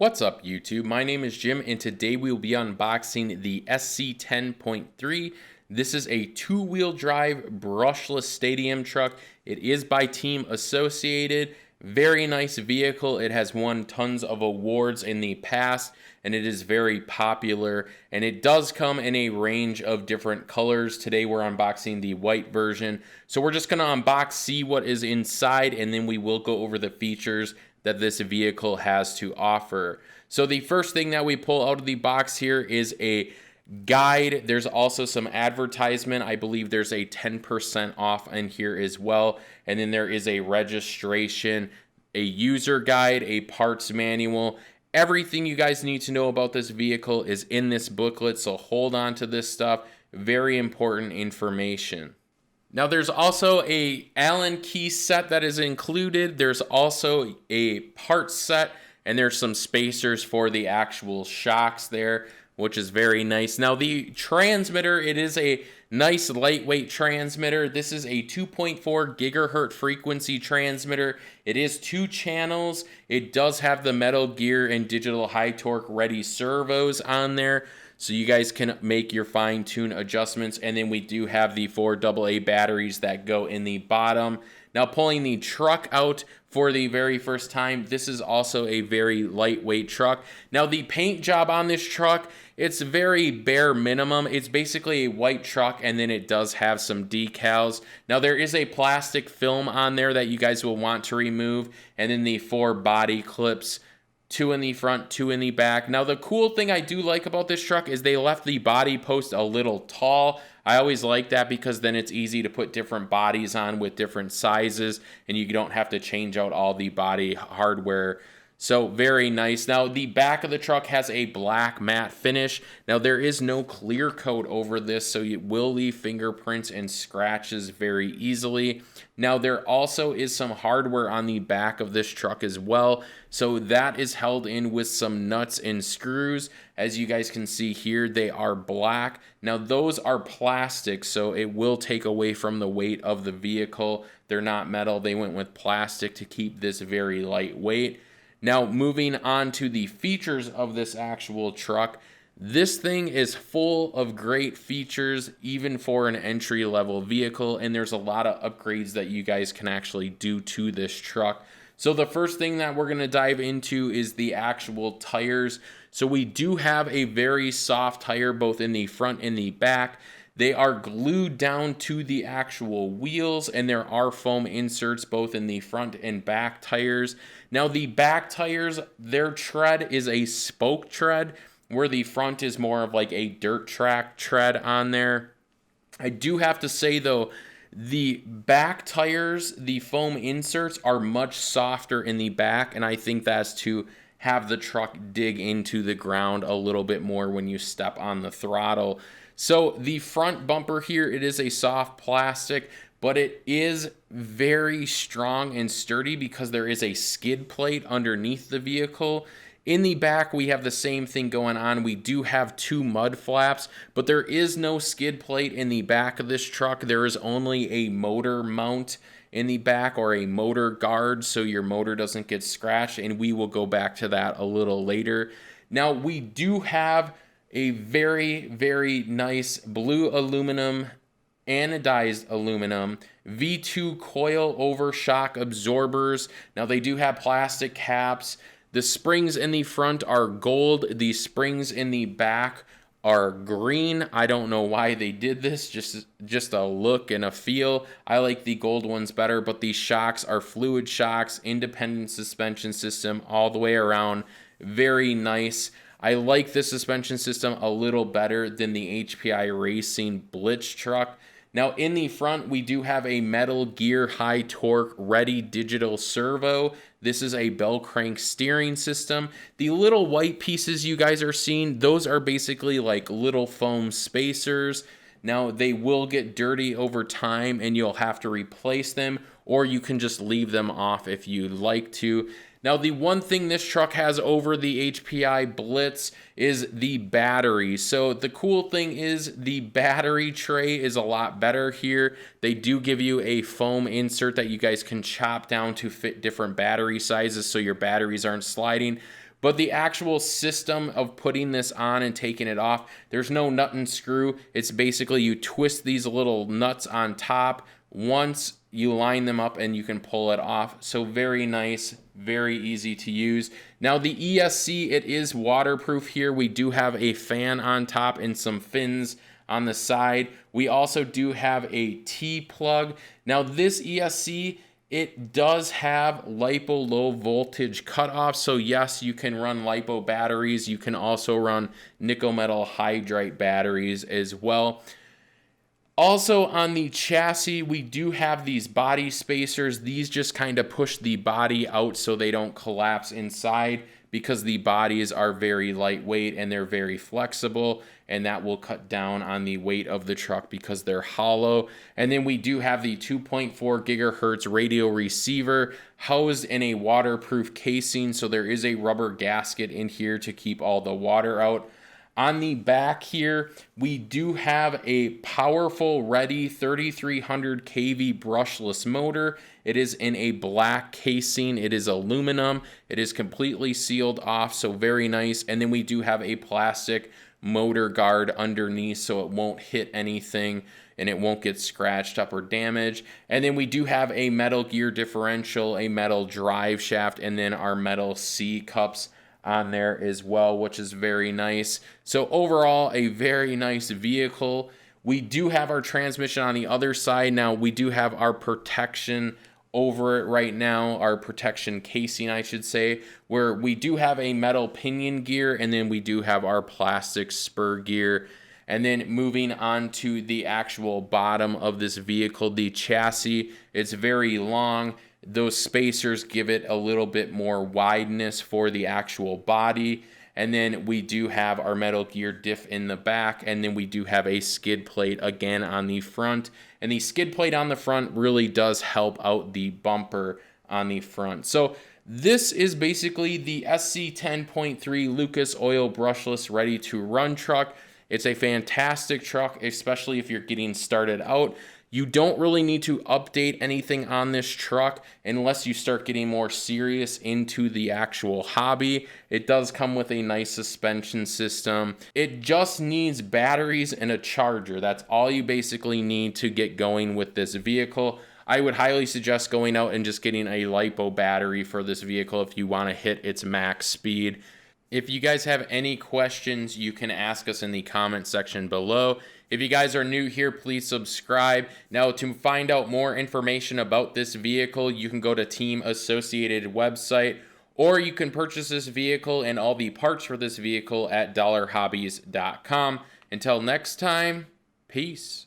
What's up YouTube? My name is Jim and today we will be unboxing the SC10.3. This is a two-wheel drive brushless stadium truck. It is by Team Associated. Very nice vehicle. It has won tons of awards in the past and it is very popular, and it does come in a range of different colors. Today we're unboxing the white version. So we're just going to unbox, see what is inside, and then we will go over the features that this vehicle has to offer. So the first thing that we pull out of the box here is a guide. There's also some advertisement. I believe there's a 10% off in here as well. And then there is a registration, a user guide, a parts manual. Everything you guys need to know about this vehicle is in this booklet, so hold on to this stuff. Very important information. Now there's also a Allen key set that is included. There's also a parts set, and there's some spacers for the actual shocks there, which is very nice. Now the transmitter, it is a nice lightweight transmitter. This is a 2.4 gigahertz frequency transmitter. It is 2 channels. It does have the Metal Gear and digital high torque ready servos on there, so you guys can make your fine-tune adjustments. And then we do have the 4 AA batteries that go in the bottom. Now pulling the truck out for the very first time, this is also a very lightweight truck. Now the paint job on this truck, it's very bare minimum. It's basically a white truck, and then it does have some decals. Now there is a plastic film on there that you guys will want to remove, and then the 4 body clips, 2 in the front, 2 in the back. Now the cool thing I do like about this truck is they left the body post a little tall. I always like that because then it's easy to put different bodies on with different sizes, and you don't have to change out all the body hardware. So very nice. Now the back of the truck has a black matte finish. Now there is no clear coat over this, so it will leave fingerprints and scratches very easily. Now there also is some hardware on the back of this truck as well, so that is held in with some nuts and screws. As you guys can see here, they are black. Now those are plastic, so it will take away from the weight of the vehicle. They're not metal. They went with plastic to keep this very lightweight. Now moving on to the features of this actual truck, this thing is full of great features even for an entry-level vehicle, and there's a lot of upgrades that you guys can actually do to this truck. So the first thing that we're going to dive into is the actual tires. So we do have a very soft tire both in the front and the back. They are glued down to the actual wheels, and there are foam inserts both in the front and back tires. Now the back tires, their tread is a spoke tread, where the front is more of like a dirt track tread on there. I do have to say though, the back tires, the foam inserts are much softer in the back, and I think that's to have the truck dig into the ground a little bit more when you step on the throttle. So the front bumper here, it is a soft plastic, but it is very strong and sturdy because there is a skid plate underneath the vehicle. In the back, we have the same thing going on. We do have 2 mud flaps, but there is no skid plate in the back of this truck. There is only a motor mount in the back, or a motor guard, so your motor doesn't get scratched, and we will go back to that a little later. Now, we do have a very, very nice blue aluminum, anodized aluminum, V2 coil over shock absorbers. Now they do have plastic caps. The springs in the front are gold. The springs in the back are green. I don't know why they did this, just a look and a feel. I like the gold ones better, but these shocks are fluid shocks, independent suspension system all the way around. Very nice. I like this suspension system a little better than the HPI Racing Blitz truck. Now in the front, we do have a Metal Gear high torque ready digital servo. This is a bell crank steering system. The little white pieces you guys are seeing, those are basically like little foam spacers. Now they will get dirty over time and you'll have to replace them, or you can just leave them off if you'd like to. Now, the one thing this truck has over the HPI Blitz is the battery. So the cool thing is the battery tray is a lot better here. They do give you a foam insert that you guys can chop down to fit different battery sizes so your batteries aren't sliding. But the actual system of putting this on and taking it off, there's no nut and screw. It's basically you twist these little nuts on top. Once you line them up and you can pull it off. So very nice, very easy to use. Now the ESC, it is waterproof here. We do have a fan on top and some fins on the side. We also do have a T-plug. Now this ESC, it does have LiPo low voltage cutoff. So yes, you can run LiPo batteries. You can also run nickel metal hydride batteries as well. Also on the chassis, we do have these body spacers. These just kind of push the body out so they don't collapse inside, because the bodies are very lightweight and they're very flexible, and that will cut down on the weight of the truck because they're hollow. And then we do have the 2.4 gigahertz radio receiver housed in a waterproof casing, so there is a rubber gasket in here to keep all the water out. On the back here, we do have a powerful ready 3300 kV brushless motor. It is in a black casing. It is aluminum. It is completely sealed off, so very nice. And then we do have a plastic motor guard underneath so it won't hit anything and it won't get scratched up or damaged. And then we do have a metal gear differential, a metal drive shaft, and then our metal C cups on there as well, which is very nice. So overall, a very nice vehicle. We do have our transmission on the other side. Now we do have our protection over it right now, our protection casing, I should say, where we do have a metal pinion gear, and then we do have our plastic spur gear. And then moving on to the actual bottom of this vehicle, the chassis, it's very long. Those spacers give it a little bit more wideness for the actual body. And then we do have our metal gear diff in the back, and then we do have a skid plate again on the front. And the skid plate on the front really does help out the bumper on the front. So this is basically the SC10.3 Lucas Oil Brushless Ready to Run truck. It's a fantastic truck, especially if you're getting started out. You don't really need to update anything on this truck unless you start getting more serious into the actual hobby. It does come with a nice suspension system. It just needs batteries and a charger. That's all you basically need to get going with this vehicle. I would highly suggest going out and just getting a LiPo battery for this vehicle if you want to hit its max speed. If you guys have any questions, you can ask us in the comment section below. If you guys are new here, please subscribe. Now, to find out more information about this vehicle, you can go to Team Associated website, or you can purchase this vehicle and all the parts for this vehicle at dollarhobbyz.com. Until next time, peace.